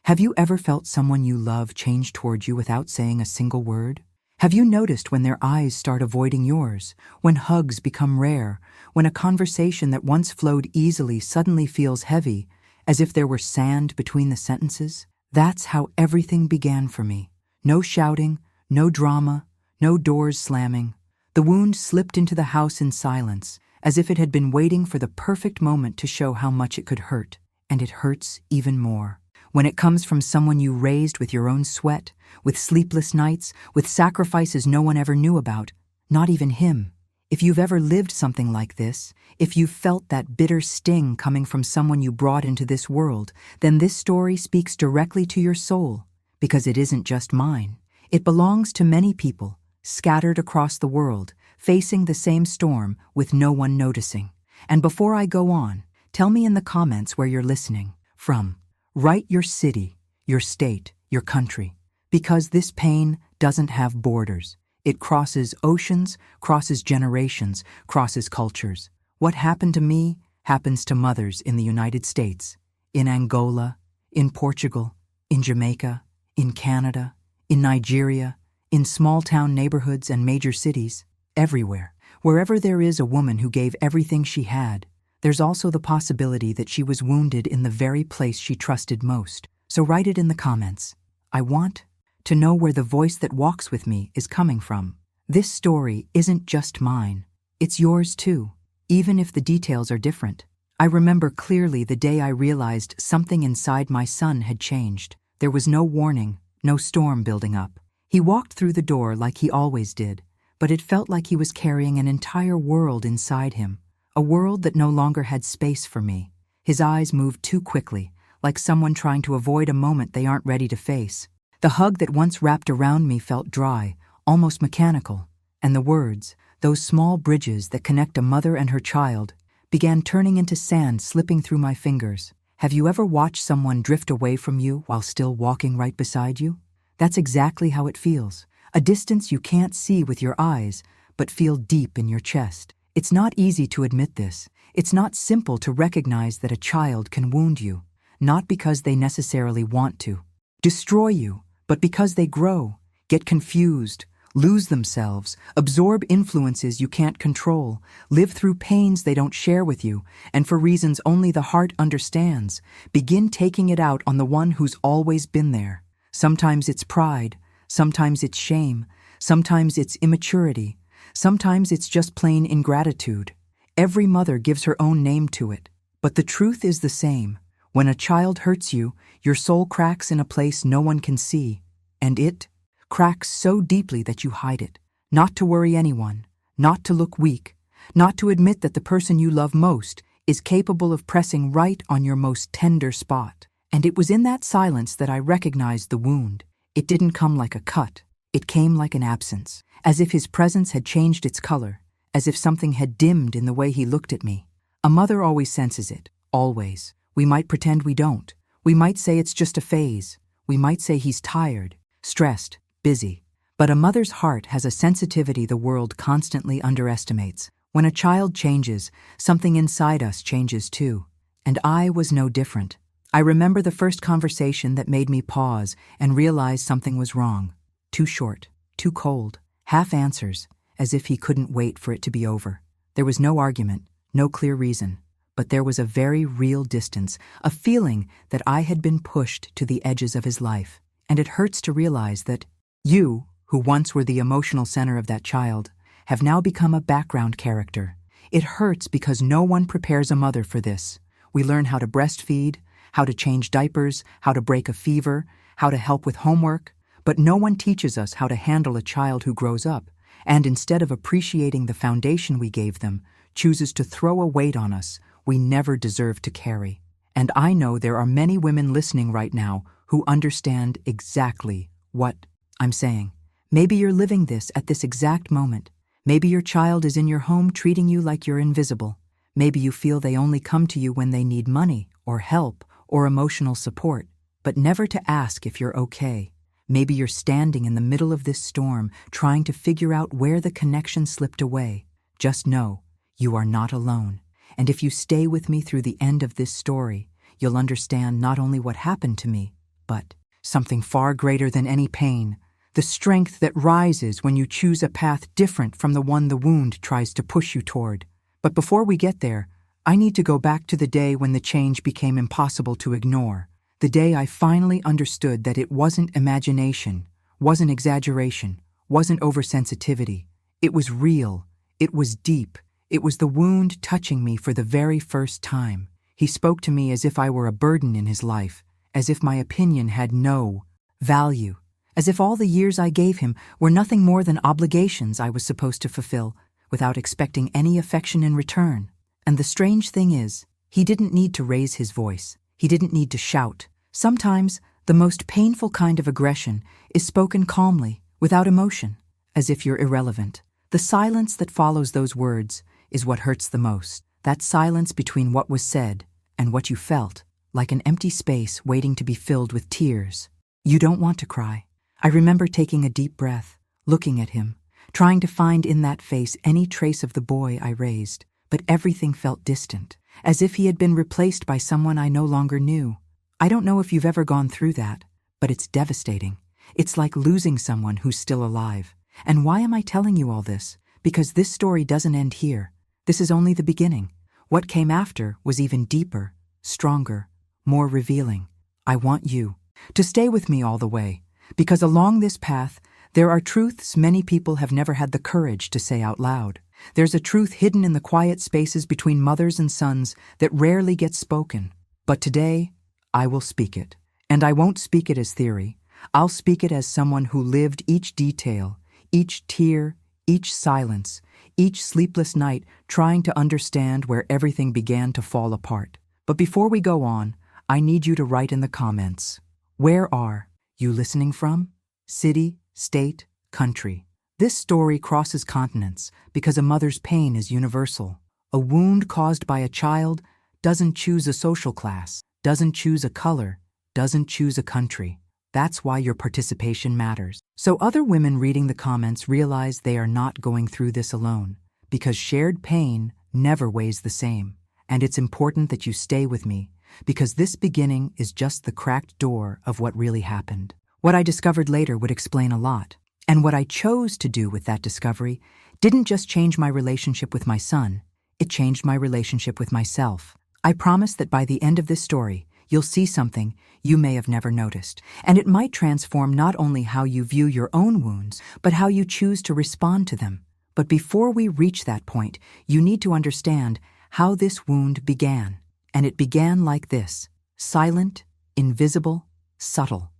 Have you ever felt someone you love change toward you without saying a single word? Have you noticed when their eyes start avoiding yours, when hugs become rare, when a conversation that once flowed easily suddenly feels heavy, as if there were sand between the sentences? That's how everything began for me. No shouting, no drama, no doors slamming. The wound slipped into the house in silence, as if it had been waiting for the perfect moment to show how much it could hurt. And it hurts even more when it comes from someone you raised with your own sweat, with sleepless nights, with sacrifices no one ever knew about, not even him. If you've ever lived something like this, if you've felt that bitter sting coming from someone you brought into this world, then this story speaks directly to your soul, because it isn't just mine. It belongs to many people, scattered across the world, facing the same storm with no one noticing. And before I go on, tell me in the comments where you're listening from. Write your city, your state, your country, because this pain doesn't have borders. It crosses oceans, crosses generations, crosses cultures. What happened to me happens to mothers in the United States, in Angola, in Portugal, in Jamaica, in Canada, in Nigeria, in small-town neighborhoods and major cities, everywhere. Wherever there is a woman who gave everything she had, there's also the possibility that she was wounded in the very place she trusted most. So write it in the comments. I want to know where the voice that walks with me is coming from. This story isn't just mine. It's yours too, even if the details are different. I remember clearly the day I realized something inside my son had changed. There was no warning, no storm building up. He walked through the door like he always did, but it felt like he was carrying an entire world inside him. A world that no longer had space for me. His eyes moved too quickly, like someone trying to avoid a moment they aren't ready to face. The hug that once wrapped around me felt dry, almost mechanical, and the words, those small bridges that connect a mother and her child, began turning into sand slipping through my fingers. Have you ever watched someone drift away from you while still walking right beside you? That's exactly how it feels. A distance you can't see with your eyes, but feel deep in your chest. It's not easy to admit this. It's not simple to recognize that a child can wound you, not because they necessarily want to destroy you, but because they grow, get confused, lose themselves, absorb influences you can't control, live through pains they don't share with you, and for reasons only the heart understands, begin taking it out on the one who's always been there. Sometimes it's pride, sometimes it's shame, sometimes it's immaturity. Sometimes it's just plain ingratitude. Every mother gives her own name to it. But the truth is the same. When a child hurts you, your soul cracks in a place no one can see. And it cracks so deeply that you hide it. Not to worry anyone, not to look weak, not to admit that the person you love most is capable of pressing right on your most tender spot. And it was in that silence that I recognized the wound. It didn't come like a cut. It came like an absence, as if his presence had changed its color, as if something had dimmed in the way he looked at me. A mother always senses it, always. We might pretend we don't. We might say it's just a phase. We might say he's tired, stressed, busy. But a mother's heart has a sensitivity the world constantly underestimates. When a child changes, something inside us changes too. And I was no different. I remember the first conversation that made me pause and realize something was wrong. Too short, too cold, half answers, as if he couldn't wait for it to be over. There was no argument, no clear reason, but there was a very real distance, a feeling that I had been pushed to the edges of his life. And it hurts to realize that you, who once were the emotional center of that child, have now become a background character. It hurts because no one prepares a mother for this. We learn how to breastfeed, how to change diapers, how to break a fever, how to help with homework. But no one teaches us how to handle a child who grows up, and instead of appreciating the foundation we gave them, chooses to throw a weight on us we never deserved to carry. And I know there are many women listening right now who understand exactly what I'm saying. Maybe you're living this at this exact moment. Maybe your child is in your home treating you like you're invisible. Maybe you feel they only come to you when they need money or help or emotional support, but never to ask if you're okay. Maybe you're standing in the middle of this storm, trying to figure out where the connection slipped away. Just know, you are not alone. And if you stay with me through the end of this story, you'll understand not only what happened to me, but something far greater than any pain, the strength that rises when you choose a path different from the one the wound tries to push you toward. But before we get there, I need to go back to the day when the change became impossible to ignore. The day I finally understood that it wasn't imagination, wasn't exaggeration, wasn't oversensitivity. It was real. It was deep. It was the wound touching me for the very first time. He spoke to me as if I were a burden in his life, as if my opinion had no value, as if all the years I gave him were nothing more than obligations I was supposed to fulfill, without expecting any affection in return. And the strange thing is, he didn't need to raise his voice. He didn't need to shout. Sometimes, the most painful kind of aggression is spoken calmly, without emotion, as if you're irrelevant. The silence that follows those words is what hurts the most. That silence between what was said and what you felt, like an empty space waiting to be filled with tears. You don't want to cry. I remember taking a deep breath, looking at him, trying to find in that face any trace of the boy I raised, but everything felt distant, as if he had been replaced by someone I no longer knew. I don't know if you've ever gone through that, but it's devastating. It's like losing someone who's still alive. And why am I telling you all this? Because this story doesn't end here. This is only the beginning. What came after was even deeper, stronger, more revealing. I want you to stay with me all the way, because along this path, there are truths many people have never had the courage to say out loud. There's a truth hidden in the quiet spaces between mothers and sons that rarely gets spoken. But today, I will speak it. And I won't speak it as theory. I'll speak it as someone who lived each detail, each tear, each silence, each sleepless night trying to understand where everything began to fall apart. But before we go on, I need you to write in the comments. Where are you listening from? City, state, country. This story crosses continents because a mother's pain is universal. A wound caused by a child doesn't choose a social class, doesn't choose a color, doesn't choose a country. That's why your participation matters. So other women reading the comments realize they are not going through this alone, because shared pain never weighs the same. And it's important that you stay with me, because this beginning is just the cracked door of what really happened. What I discovered later would explain a lot. And what I chose to do with that discovery didn't just change my relationship with my son, it changed my relationship with myself. I promise that by the end of this story, you'll see something you may have never noticed, and it might transform not only how you view your own wounds, but how you choose to respond to them. But before we reach that point, you need to understand how this wound began. And it began like this: silent, invisible, subtle.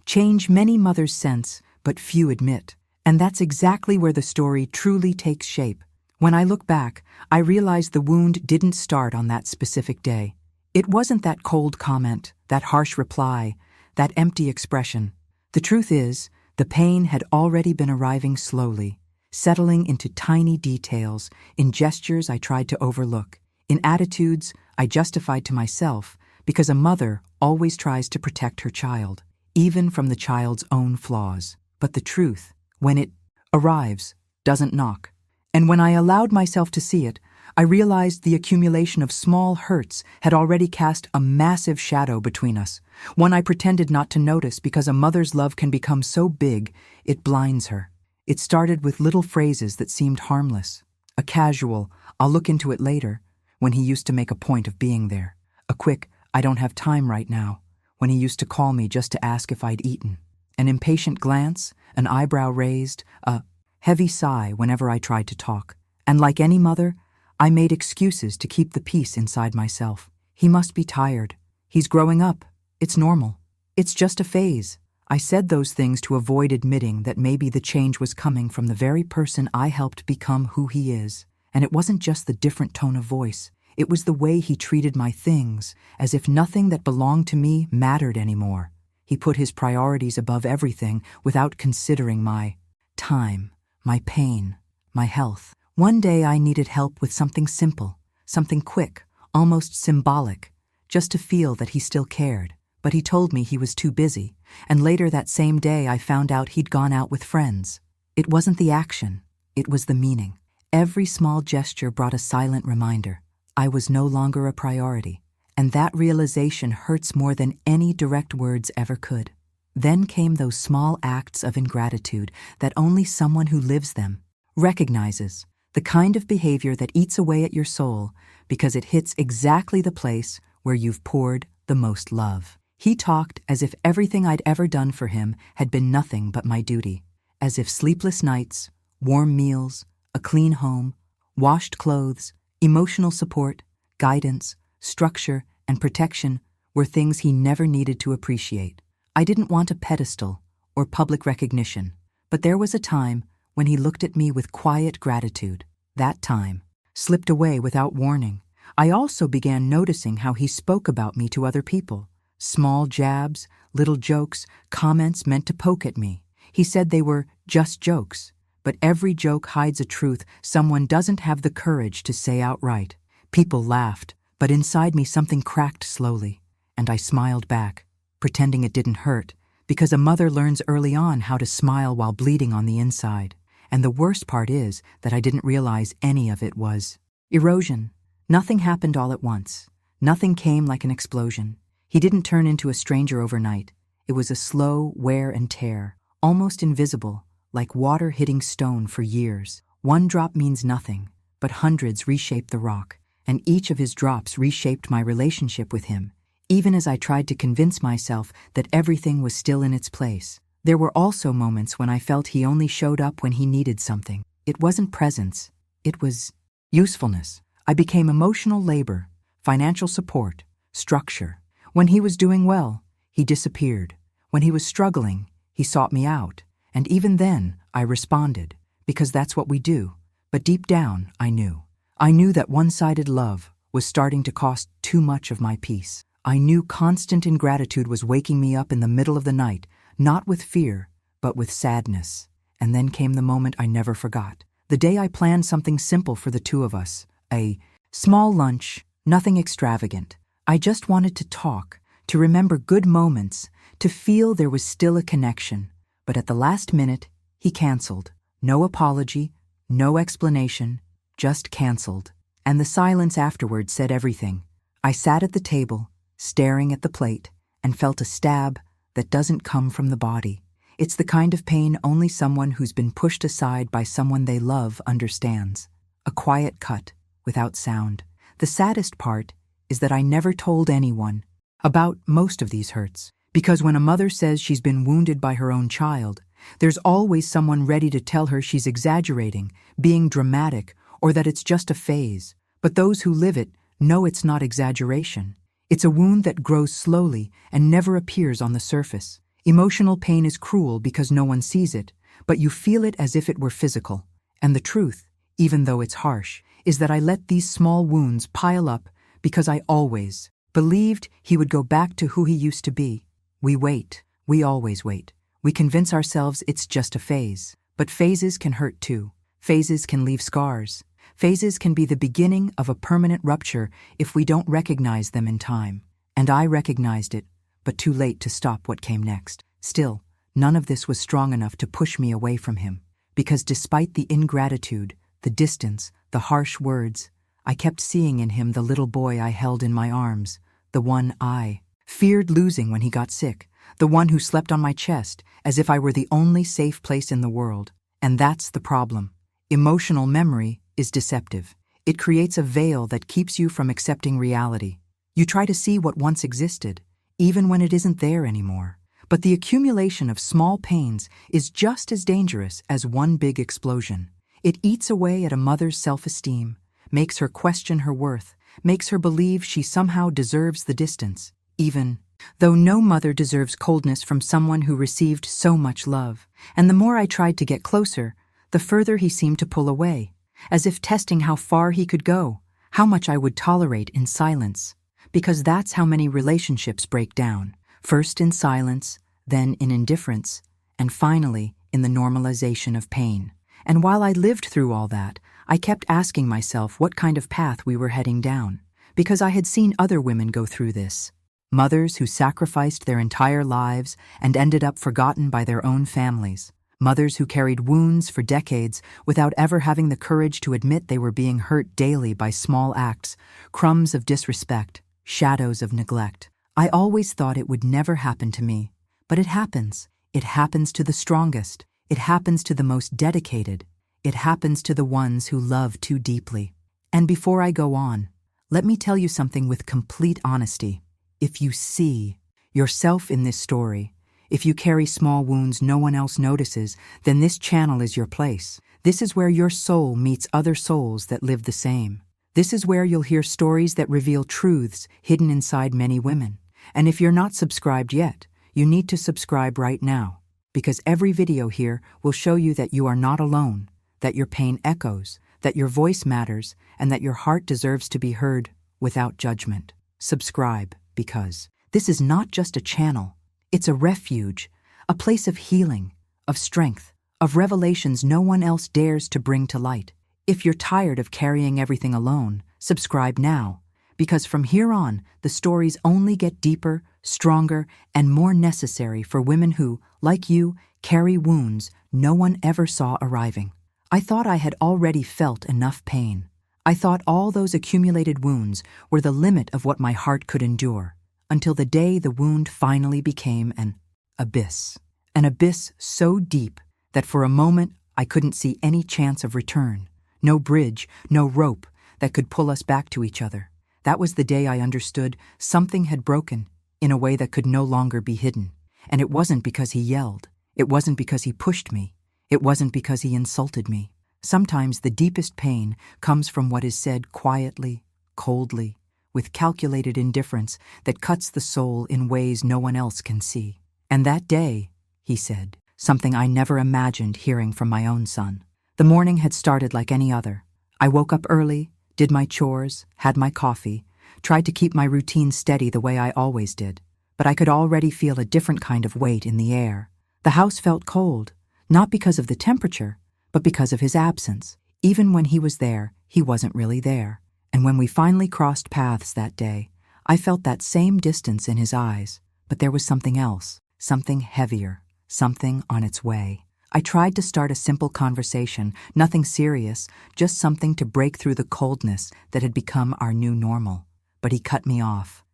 Change many mothers sense, but few admit. And that's exactly where the story truly takes shape. When I look back, I realize the wound didn't start on that specific day. It wasn't that cold comment, that harsh reply, that empty expression. The truth is, the pain had already been arriving slowly, settling into tiny details, in gestures I tried to overlook, in attitudes I justified to myself, because a mother always tries to protect her child, even from the child's own flaws. But the truth, when it arrives, doesn't knock. And when I allowed myself to see it, I realized the accumulation of small hurts had already cast a massive shadow between us, one I pretended not to notice because a mother's love can become so big it blinds her. It started with little phrases that seemed harmless. A casual, "I'll look into it later," when he used to make a point of being there. A quick, "I don't have time right now," when he used to call me just to ask if I'd eaten. An impatient glance, an eyebrow raised, a heavy sigh whenever I tried to talk. And like any mother, I made excuses to keep the peace inside myself. He must be tired. He's growing up. It's normal. It's just a phase. I said those things to avoid admitting that maybe the change was coming from the very person I helped become who he is. And it wasn't just the different tone of voice. It was the way he treated my things, as if nothing that belonged to me mattered anymore. He put his priorities above everything without considering my time, my pain, my health. One day I needed help with something simple, something quick, almost symbolic, just to feel that he still cared. But he told me he was too busy, and later that same day I found out he'd gone out with friends. It wasn't the action, it was the meaning. Every small gesture brought a silent reminder. I was no longer a priority, And that realization hurts more than any direct words ever could. Then came those small acts of ingratitude that only someone who lives them recognizes, the kind of behavior that eats away at your soul because it hits exactly the place where you've poured the most love. He talked as if everything I'd ever done for him had been nothing but my duty, as if sleepless nights, warm meals, a clean home, washed clothes, emotional support, guidance, structure, and protection were things he never needed to appreciate. I didn't want a pedestal or public recognition, but there was a time when he looked at me with quiet gratitude. That time slipped away without warning. I also began noticing how he spoke about me to other people. Small jabs, little jokes, comments meant to poke at me. He said they were just jokes, but every joke hides a truth someone doesn't have the courage to say outright. People laughed, but inside me something cracked slowly, and I smiled back, pretending it didn't hurt, because a mother learns early on how to smile while bleeding on the inside. And the worst part is that I didn't realize any of it was erosion. Nothing happened all at once. Nothing came like an explosion. He didn't turn into a stranger overnight. It was a slow wear and tear, almost invisible, like water hitting stone for years. One drop means nothing, but hundreds reshape the rock, and each of his drops reshaped my relationship with him, even as I tried to convince myself that everything was still in its place. There were also moments when I felt he only showed up when he needed something. It wasn't presence, it was usefulness. I became emotional labor, financial support, structure. When he was doing well, he disappeared. When he was struggling, he sought me out. And even then, I responded, because that's what we do. But deep down, I knew. I knew that one-sided love was starting to cost too much of my peace. I knew constant ingratitude was waking me up in the middle of the night, not with fear, but with sadness. And then came the moment I never forgot. The day I planned something simple for the two of us, a small lunch, nothing extravagant. I just wanted to talk, to remember good moments, to feel there was still a connection. But at the last minute, he canceled. No apology, no explanation, just canceled. And the silence afterward said everything. I sat at the table, staring at the plate, and felt a stab that doesn't come from the body. It's the kind of pain only someone who's been pushed aside by someone they love understands. A quiet cut, without sound. The saddest part is that I never told anyone about most of these hurts. Because when a mother says she's been wounded by her own child, there's always someone ready to tell her she's exaggerating, being dramatic, or that it's just a phase. But those who live it know it's not exaggeration. It's a wound that grows slowly and never appears on the surface. Emotional pain is cruel because no one sees it, but you feel it as if it were physical. And the truth, even though it's harsh, is that I let these small wounds pile up because I always believed he would go back to who he used to be. We wait. We always wait. We convince ourselves it's just a phase. But phases can hurt too. Phases can leave scars. Phases can be the beginning of a permanent rupture if we don't recognize them in time. And I recognized it, but too late to stop what came next. Still, none of this was strong enough to push me away from him. Because despite the ingratitude, the distance, the harsh words, I kept seeing in him the little boy I held in my arms, the one I feared losing when he got sick, the one who slept on my chest as if I were the only safe place in the world. And that's the problem. Emotional memory is deceptive. It creates a veil that keeps you from accepting reality. You try to see what once existed, even when it isn't there anymore. But the accumulation of small pains is just as dangerous as one big explosion. It eats away at a mother's self-esteem, makes her question her worth, makes her believe she somehow deserves the distance, even though no mother deserves coldness from someone who received so much love. And the more I tried to get closer, the further he seemed to pull away, as if testing how far he could go, how much I would tolerate in silence. Because that's how many relationships break down, first in silence, then in indifference, and finally in the normalization of pain. And while I lived through all that, I kept asking myself what kind of path we were heading down, because I had seen other women go through this. Mothers who sacrificed their entire lives and ended up forgotten by their own families. Mothers who carried wounds for decades without ever having the courage to admit they were being hurt daily by small acts, crumbs of disrespect, shadows of neglect. I always thought it would never happen to me, but it happens. It happens to the strongest. It happens to the most dedicated. It happens to the ones who love too deeply. And before I go on, let me tell you something with complete honesty. If you see yourself in this story, if you carry small wounds no one else notices, then this channel is your place. This is where your soul meets other souls that live the same. This is where you'll hear stories that reveal truths hidden inside many women. And if you're not subscribed yet, you need to subscribe right now, because every video here will show you that you are not alone, that your pain echoes, that your voice matters, and that your heart deserves to be heard without judgment. Subscribe, because this is not just a channel. It's a refuge, a place of healing, of strength, of revelations no one else dares to bring to light. If you're tired of carrying everything alone, subscribe now, because from here on, the stories only get deeper, stronger, and more necessary for women who, like you, carry wounds no one ever saw arriving. I thought I had already felt enough pain. I thought all those accumulated wounds were the limit of what my heart could endure, until the day the wound finally became an abyss. An abyss so deep that for a moment I couldn't see any chance of return. No bridge, no rope that could pull us back to each other. That was the day I understood something had broken in a way that could no longer be hidden. And it wasn't because he yelled. It wasn't because he pushed me. It wasn't because he insulted me. Sometimes the deepest pain comes from what is said quietly, coldly, with calculated indifference that cuts the soul in ways no one else can see. And that day, he said, something I never imagined hearing from my own son. The morning had started like any other. I woke up early, did my chores, had my coffee, tried to keep my routine steady the way I always did. But I could already feel a different kind of weight in the air. The house felt cold, not because of the temperature, but because of his absence. Even when he was there, he wasn't really there. And when we finally crossed paths that day, I felt that same distance in his eyes. But there was something else, something heavier, something on its way. I tried to start a simple conversation, nothing serious, just something to break through the coldness that had become our new normal. But he cut me off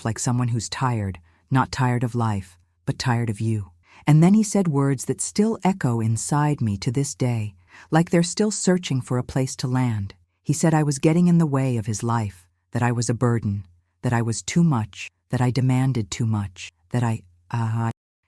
like someone who's tired, not tired of life, but tired of you. And then he said words that still echo inside me to this day, like they're still searching for a place to land. He said I was getting in the way of his life, that I was a burden, that I was too much, that I demanded too much, that I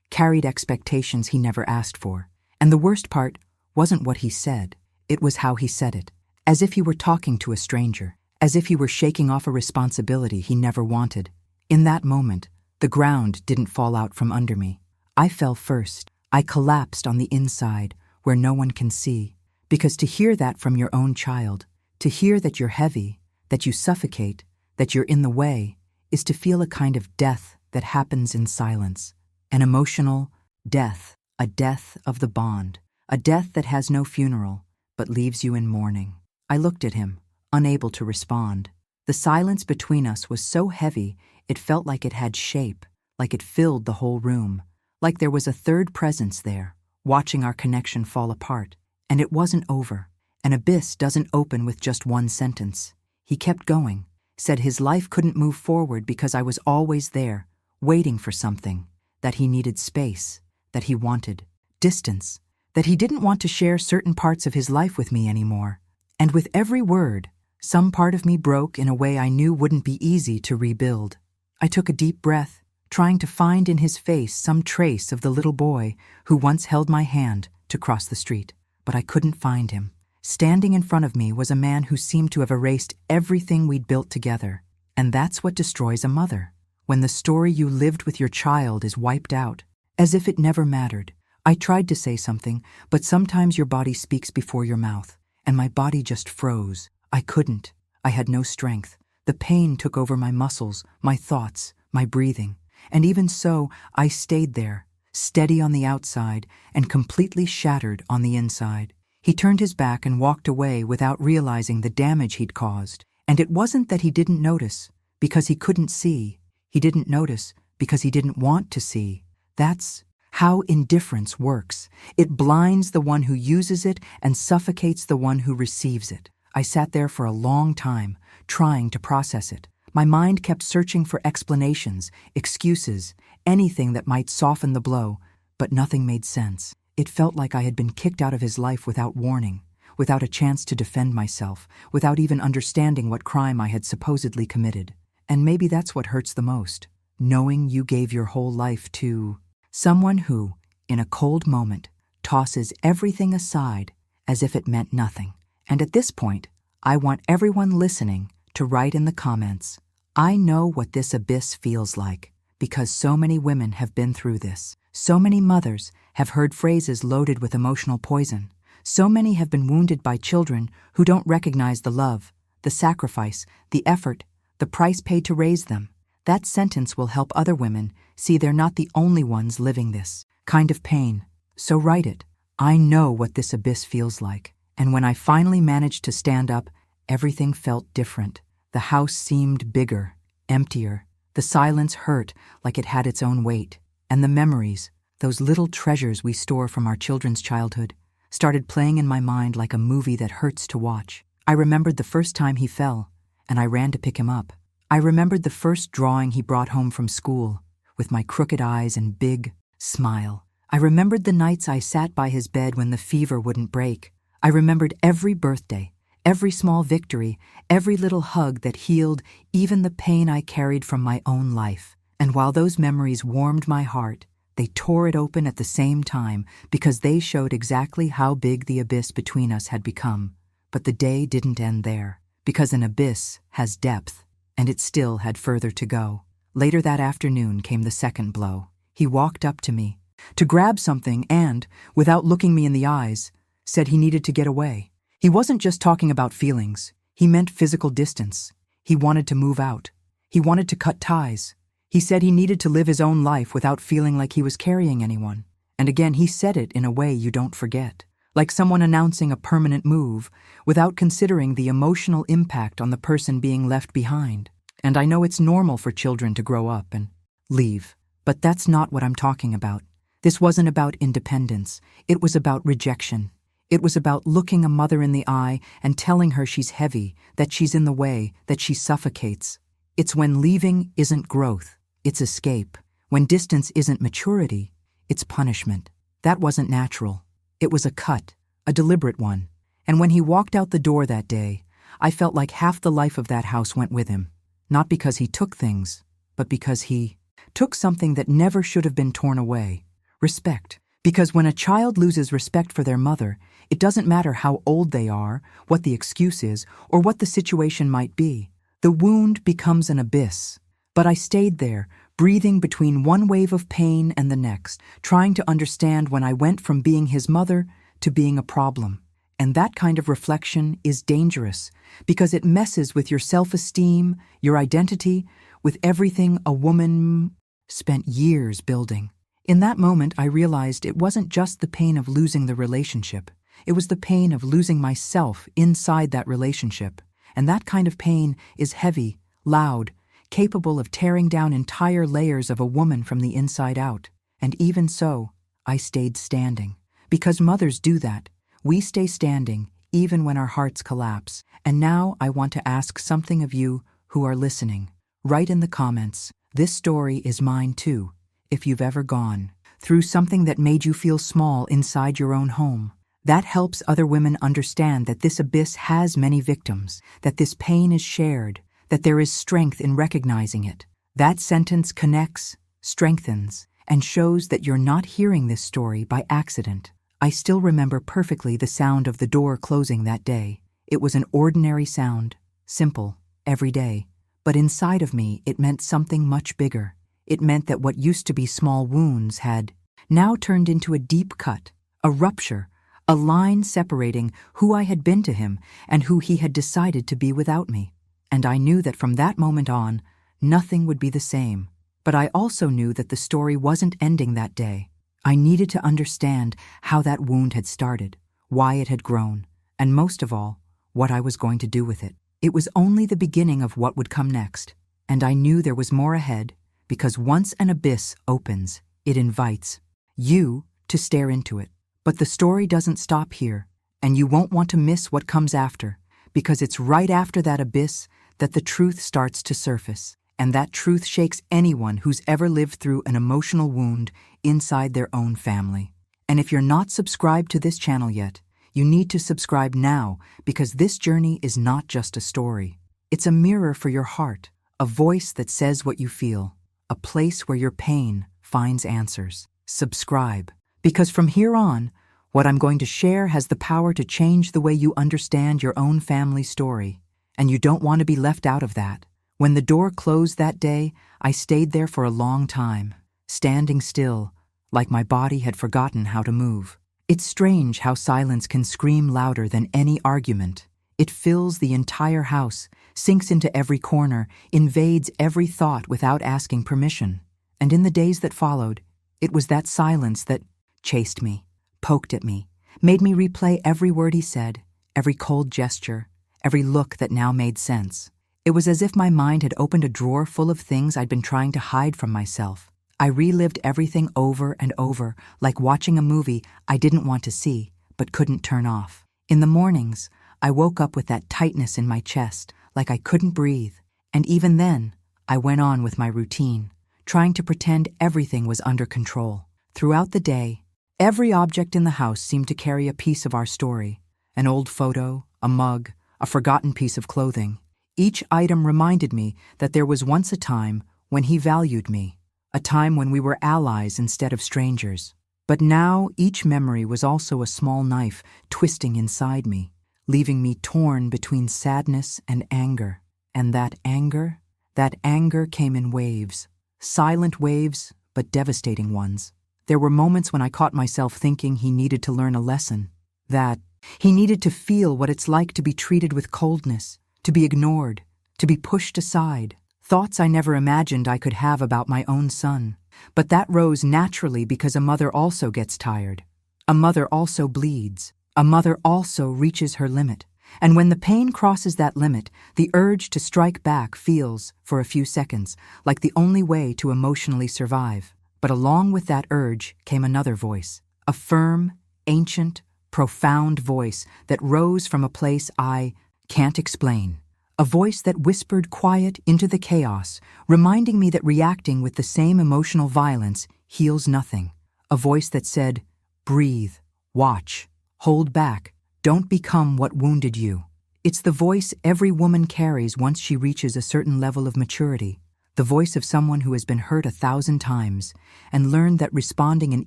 carried expectations he never asked for. And the worst part wasn't what he said, it was how he said it, as if he were talking to a stranger, as if he were shaking off a responsibility he never wanted. In that moment, the ground didn't fall out from under me. I fell first. I collapsed on the inside, where no one can see. Because to hear that from your own child, to hear that you're heavy, that you suffocate, that you're in the way, is to feel a kind of death that happens in silence. An emotional death, a death of the bond, a death that has no funeral, but leaves you in mourning. I looked at him, unable to respond. The silence between us was so heavy, it felt like it had shape, like it filled the whole room, like there was a third presence there, watching our connection fall apart. And it wasn't over. An abyss doesn't open with just one sentence. He kept going, said his life couldn't move forward because I was always there, waiting for something, that he needed space, that he wanted distance, that he didn't want to share certain parts of his life with me anymore. And with every word, some part of me broke in a way I knew wouldn't be easy to rebuild. I took a deep breath, trying to find in his face some trace of the little boy who once held my hand to cross the street. But I couldn't find him. Standing in front of me was a man who seemed to have erased everything we'd built together. And that's what destroys a mother, when the story you lived with your child is wiped out, as if it never mattered. I tried to say something, but sometimes your body speaks before your mouth, and my body just froze. I couldn't. I had no strength. The pain took over my muscles, my thoughts, my breathing. And even so, I stayed there, steady on the outside and completely shattered on the inside. He turned his back and walked away without realizing the damage he'd caused. And it wasn't that he didn't notice, because he couldn't see. He didn't notice because he didn't want to see. That's how indifference works. It blinds the one who uses it and suffocates the one who receives it. I sat there for a long time, trying to process it. My mind kept searching for explanations, excuses, anything that might soften the blow, but nothing made sense. It felt like I had been kicked out of his life without warning, without a chance to defend myself, without even understanding what crime I had supposedly committed. And maybe that's what hurts the most, knowing you gave your whole life to someone who, in a cold moment, tosses everything aside as if it meant nothing. And at this point, I want everyone listening to write in the comments, "I know what this abyss feels like," because so many women have been through this. So many mothers have heard phrases loaded with emotional poison. So many have been wounded by children who don't recognize the love, the sacrifice, the effort, the price paid to raise them. That sentence will help other women see they're not the only ones living this kind of pain. So write it. I know what this abyss feels like. And when I finally managed to stand up, everything felt different. The house seemed bigger, emptier. The silence hurt like it had its own weight. And the memories, those little treasures we store from our children's childhood, started playing in my mind like a movie that hurts to watch. I remembered the first time he fell, and I ran to pick him up. I remembered the first drawing he brought home from school, with my crooked eyes and big smile. I remembered the nights I sat by his bed when the fever wouldn't break. I remembered every birthday, every small victory, every little hug that healed even the pain I carried from my own life. And while those memories warmed my heart, they tore it open at the same time because they showed exactly how big the abyss between us had become. But the day didn't end there, because an abyss has depth, and it still had further to go. Later that afternoon came the second blow. He walked up to me to grab something and, without looking me in the eyes, said he needed to get away. He wasn't just talking about feelings. He meant physical distance. He wanted to move out. He wanted to cut ties. He said he needed to live his own life without feeling like he was carrying anyone. And again, he said it in a way you don't forget, like someone announcing a permanent move without considering the emotional impact on the person being left behind. And I know it's normal for children to grow up and leave, but that's not what I'm talking about. This wasn't about independence. It was about rejection. It was about looking a mother in the eye and telling her she's heavy, that she's in the way, that she suffocates. It's when leaving isn't growth. It's escape. When distance isn't maturity, it's punishment. That wasn't natural. It was a cut, a deliberate one. And when he walked out the door that day, I felt like half the life of that house went with him. Not because he took things, but because he took something that never should have been torn away. Respect. Because when a child loses respect for their mother, it doesn't matter how old they are, what the excuse is, or what the situation might be. The wound becomes an abyss. But I stayed there, breathing between one wave of pain and the next, trying to understand when I went from being his mother to being a problem. And that kind of reflection is dangerous because it messes with your self-esteem, your identity, with everything a woman spent years building. In that moment, I realized it wasn't just the pain of losing the relationship. It was the pain of losing myself inside that relationship. And that kind of pain is heavy, loud, capable of tearing down entire layers of a woman from the inside out. And even so, I stayed standing. Because mothers do that. We stay standing even when our hearts collapse. And now I want to ask something of you who are listening. Write in the comments, this story is mine too, if you've ever gone through something that made you feel small inside your own home. That helps other women understand that this abyss has many victims, that this pain is shared, that there is strength in recognizing it. That sentence connects, strengthens, and shows that you're not hearing this story by accident. I still remember perfectly the sound of the door closing that day. It was an ordinary sound, simple, everyday. But inside of me, it meant something much bigger. It meant that what used to be small wounds had now turned into a deep cut, a rupture, a line separating who I had been to him and who he had decided to be without me. And I knew that from that moment on, nothing would be the same. But I also knew that the story wasn't ending that day. I needed to understand how that wound had started, why it had grown, and most of all, what I was going to do with it. It was only the beginning of what would come next, and I knew there was more ahead, because once an abyss opens, it invites you to stare into it. But the story doesn't stop here, and you won't want to miss what comes after, because it's right after that abyss that the truth starts to surface, and that truth shakes anyone who's ever lived through an emotional wound inside their own family. And if you're not subscribed to this channel yet, you need to subscribe now, because this journey is not just a story. It's a mirror for your heart, a voice that says what you feel, a place where your pain finds answers. Subscribe, because from here on, what I'm going to share has the power to change the way you understand your own family story, and you don't want to be left out of that. When the door closed that day, I stayed there for a long time, standing still, like my body had forgotten how to move. It's strange how silence can scream louder than any argument. It fills the entire house, sinks into every corner, invades every thought without asking permission. And in the days that followed, it was that silence that chased me, poked at me, made me replay every word he said, every cold gesture, every look that now made sense. It was as if my mind had opened a drawer full of things I'd been trying to hide from myself. I relived everything over and over, like watching a movie I didn't want to see, but couldn't turn off. In the mornings, I woke up with that tightness in my chest, like I couldn't breathe. And even then, I went on with my routine, trying to pretend everything was under control. Throughout the day, every object in the house seemed to carry a piece of our story. An old photo, a mug, a forgotten piece of clothing. Each item reminded me that there was once a time when he valued me, a time when we were allies instead of strangers. But now each memory was also a small knife twisting inside me, leaving me torn between sadness and anger. And that anger came in waves. Silent waves, but devastating ones. There were moments when I caught myself thinking he needed to learn a lesson. That he needed to feel what it's like to be treated with coldness, to be ignored, to be pushed aside. Thoughts I never imagined I could have about my own son. But that rose naturally because a mother also gets tired. A mother also bleeds. A mother also reaches her limit. And when the pain crosses that limit, the urge to strike back feels, for a few seconds, like the only way to emotionally survive. But along with that urge came another voice. A firm, ancient, profound voice that rose from a place I can't explain. A voice that whispered quiet into the chaos, reminding me that reacting with the same emotional violence heals nothing. A voice that said, breathe, watch, hold back, don't become what wounded you. It's the voice every woman carries once she reaches a certain level of maturity. The voice of someone who has been hurt 1,000 times and learned that responding in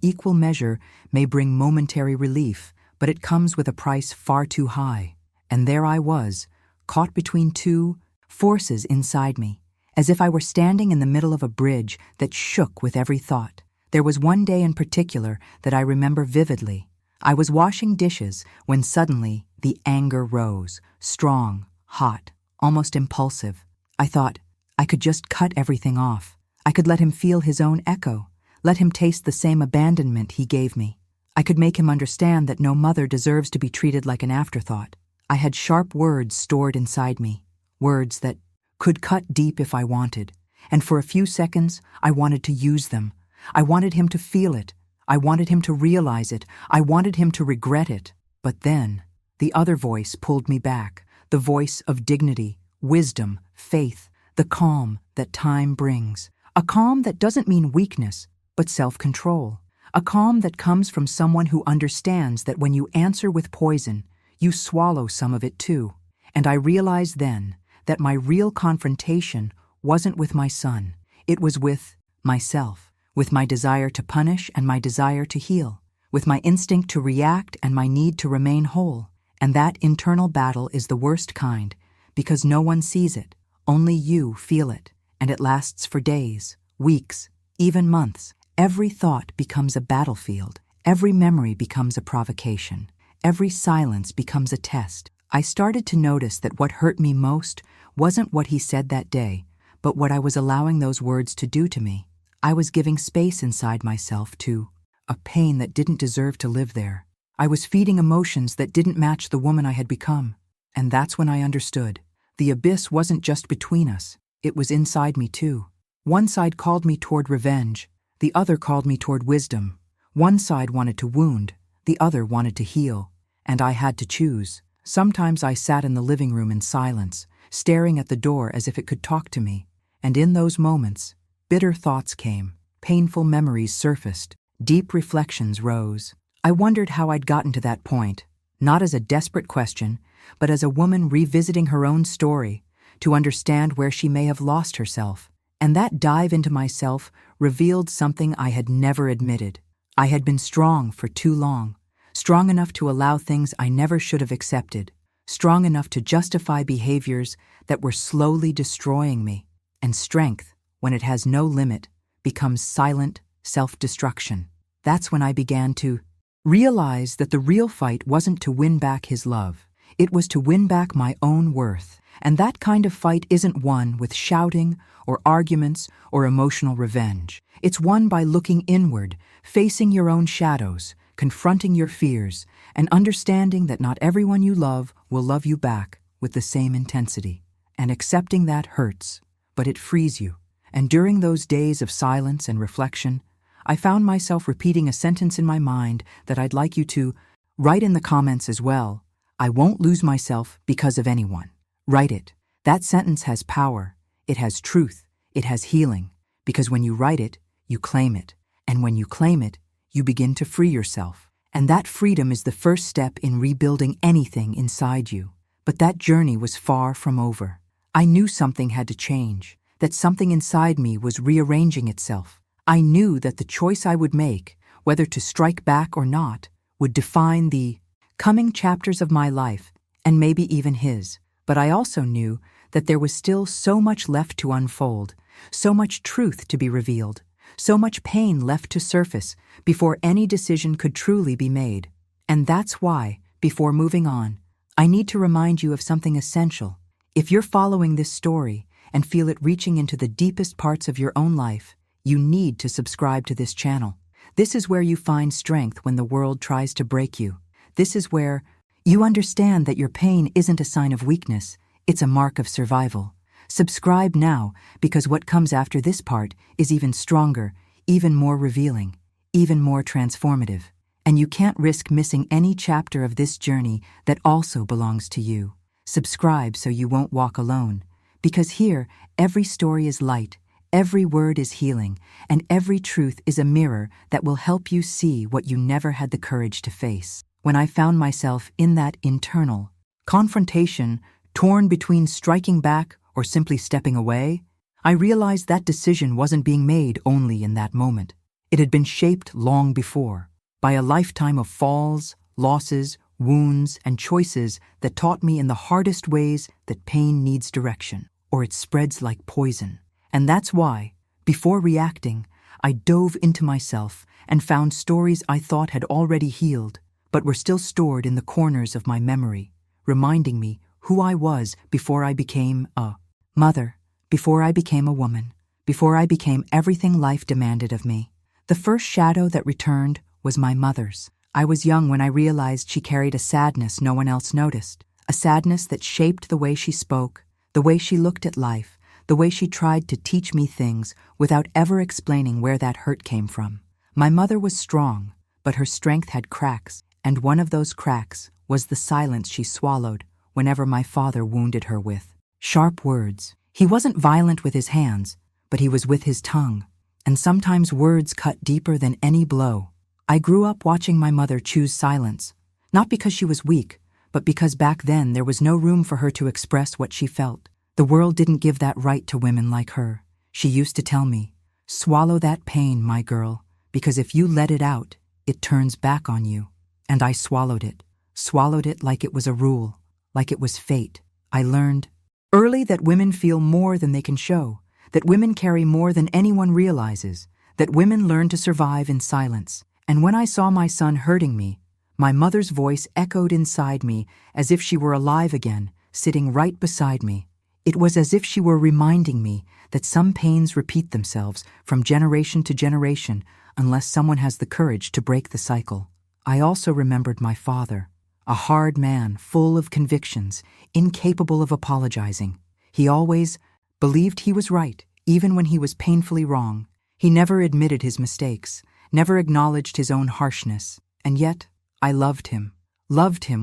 equal measure may bring momentary relief, but it comes with a price far too high. And there I was, caught between two forces inside me, as if I were standing in the middle of a bridge that shook with every thought. There was one day in particular that I remember vividly. I was washing dishes when suddenly the anger rose, strong, hot, almost impulsive. I thought I could just cut everything off. I could let him feel his own echo, let him taste the same abandonment he gave me. I could make him understand that no mother deserves to be treated like an afterthought. I had sharp words stored inside me, words that could cut deep if I wanted, and for a few seconds I wanted to use them. I wanted him to feel it. I wanted him to realize it. I wanted him to regret it. But then, the other voice pulled me back, the voice of dignity, wisdom, faith, the calm that time brings. A calm that doesn't mean weakness, but self-control. A calm that comes from someone who understands that when you answer with poison, you swallow some of it too. And I realized then that my real confrontation wasn't with my son. It was with myself, with my desire to punish and my desire to heal, with my instinct to react and my need to remain whole. And that internal battle is the worst kind, because no one sees it. Only you feel it, and it lasts for days, weeks, even months. Every thought becomes a battlefield. Every memory becomes a provocation. Every silence becomes a test. I started to notice that what hurt me most wasn't what he said that day, but what I was allowing those words to do to me. I was giving space inside myself to a pain that didn't deserve to live there. I was feeding emotions that didn't match the woman I had become. And that's when I understood. The abyss wasn't just between us, it was inside me too. One side called me toward revenge, the other called me toward wisdom. One side wanted to wound, the other wanted to heal, and I had to choose. Sometimes I sat in the living room in silence, staring at the door as if it could talk to me. And in those moments, bitter thoughts came, painful memories surfaced, deep reflections rose. I wondered how I'd gotten to that point, not as a desperate question, but as a woman revisiting her own story to understand where she may have lost herself. And that dive into myself revealed something I had never admitted. I had been strong for too long, strong enough to allow things I never should have accepted, strong enough to justify behaviors that were slowly destroying me. And strength, when it has no limit, becomes silent self-destruction. That's when I began to realize that the real fight wasn't to win back his love. It was to win back my own worth. And that kind of fight isn't won with shouting or arguments or emotional revenge. It's won by looking inward, facing your own shadows, confronting your fears, and understanding that not everyone you love will love you back with the same intensity. And accepting that hurts, but it frees you. And during those days of silence and reflection, I found myself repeating a sentence in my mind that I'd like you to write in the comments as well. I won't lose myself because of anyone. Write it. That sentence has power. It has truth. It has healing. Because when you write it, you claim it. And when you claim it, you begin to free yourself. And that freedom is the first step in rebuilding anything inside you. But that journey was far from over. I knew something had to change, that something inside me was rearranging itself. I knew that the choice I would make, whether to strike back or not, would define the coming chapters of my life, and maybe even his. But I also knew that there was still so much left to unfold, so much truth to be revealed, so much pain left to surface before any decision could truly be made. And that's why, before moving on, I need to remind you of something essential. If you're following this story and feel it reaching into the deepest parts of your own life, you need to subscribe to this channel. This is where you find strength when the world tries to break you. This is where you understand that your pain isn't a sign of weakness, it's a mark of survival. Subscribe now, because what comes after this part is even stronger, even more revealing, even more transformative. And you can't risk missing any chapter of this journey that also belongs to you. Subscribe so you won't walk alone, because here, every story is light, every word is healing, and every truth is a mirror that will help you see what you never had the courage to face. When I found myself in that internal confrontation, torn between striking back or simply stepping away, I realized that decision wasn't being made only in that moment. It had been shaped long before, by a lifetime of falls, losses, wounds, and choices that taught me in the hardest ways that pain needs direction, or it spreads like poison. And that's why, before reacting, I dove into myself and found stories I thought had already healed, but were still stored in the corners of my memory, reminding me who I was before I became a mother, before I became a woman, before I became everything life demanded of me. The first shadow that returned was my mother's. I was young when I realized she carried a sadness no one else noticed, a sadness that shaped the way she spoke, the way she looked at life, the way she tried to teach me things without ever explaining where that hurt came from. My mother was strong, but her strength had cracks, and one of those cracks was the silence she swallowed whenever my father wounded her with sharp words. He wasn't violent with his hands, but he was with his tongue, and sometimes words cut deeper than any blow. I grew up watching my mother choose silence, not because she was weak, but because back then there was no room for her to express what she felt. The world didn't give that right to women like her. She used to tell me, "Swallow that pain, my girl, because if you let it out, it turns back on you." And I swallowed it like it was a rule, like it was fate. I learned early that women feel more than they can show, that women carry more than anyone realizes, that women learn to survive in silence. And when I saw my son hurting me, my mother's voice echoed inside me as if she were alive again, sitting right beside me. It was as if she were reminding me that some pains repeat themselves from generation to generation unless someone has the courage to break the cycle. I also remembered my father, a hard man full of convictions, incapable of apologizing. He always believed he was right, even when he was painfully wrong. He never admitted his mistakes, never acknowledged his own harshness. And yet, I loved him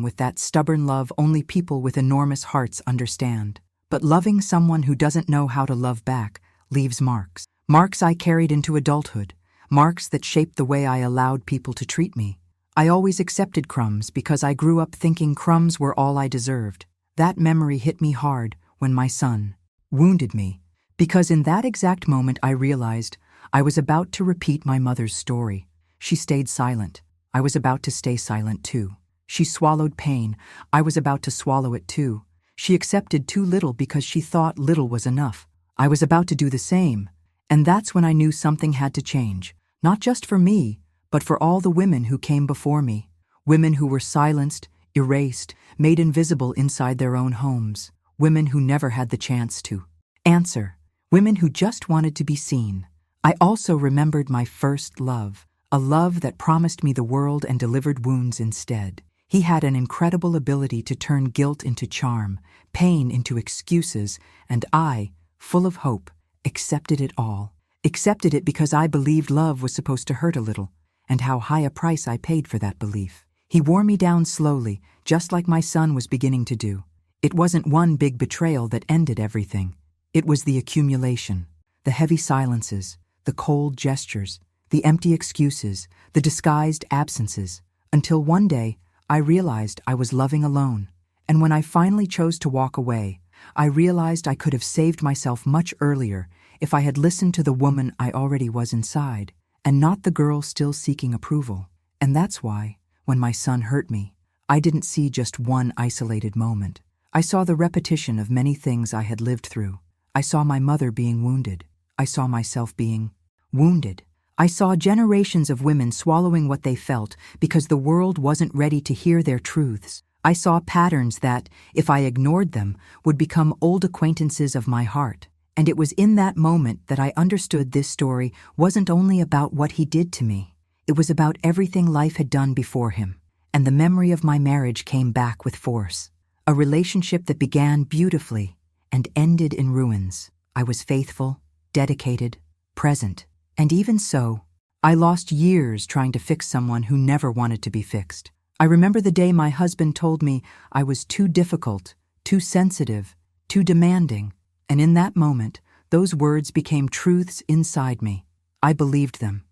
with that stubborn love only people with enormous hearts understand. But loving someone who doesn't know how to love back leaves marks. Marks I carried into adulthood, marks that shaped the way I allowed people to treat me. I always accepted crumbs because I grew up thinking crumbs were all I deserved. That memory hit me hard when my son wounded me, because in that exact moment I realized I was about to repeat my mother's story. She stayed silent. I was about to stay silent too. She swallowed pain. I was about to swallow it too. She accepted too little because she thought little was enough. I was about to do the same. And that's when I knew something had to change, not just for me, but for all the women who came before me. Women who were silenced, erased, made invisible inside their own homes. Women who never had the chance to answer. Women who just wanted to be seen. I also remembered my first love, a love that promised me the world and delivered wounds instead. He had an incredible ability to turn guilt into charm, pain into excuses, and I, full of hope, accepted it all. Accepted it because I believed love was supposed to hurt a little, and how high a price I paid for that belief. He wore me down slowly, just like my son was beginning to do. It wasn't one big betrayal that ended everything. It was the accumulation, the heavy silences, the cold gestures, the empty excuses, the disguised absences, until one day I realized I was loving alone. And when I finally chose to walk away, I realized I could have saved myself much earlier if I had listened to the woman I already was inside, and not the girl still seeking approval. And that's why, when my son hurt me, I didn't see just one isolated moment. I saw the repetition of many things I had lived through. I saw my mother being wounded. I saw myself being wounded. I saw generations of women swallowing what they felt because the world wasn't ready to hear their truths. I saw patterns that, if I ignored them, would become old acquaintances of my heart. And it was in that moment that I understood this story wasn't only about what he did to me. It was about everything life had done before him. And the memory of my marriage came back with force. A relationship that began beautifully and ended in ruins. I was faithful, dedicated, present. And even so, I lost years trying to fix someone who never wanted to be fixed. I remember the day my husband told me I was too difficult, too sensitive, too demanding. And in that moment, those words became truths inside me. I believed them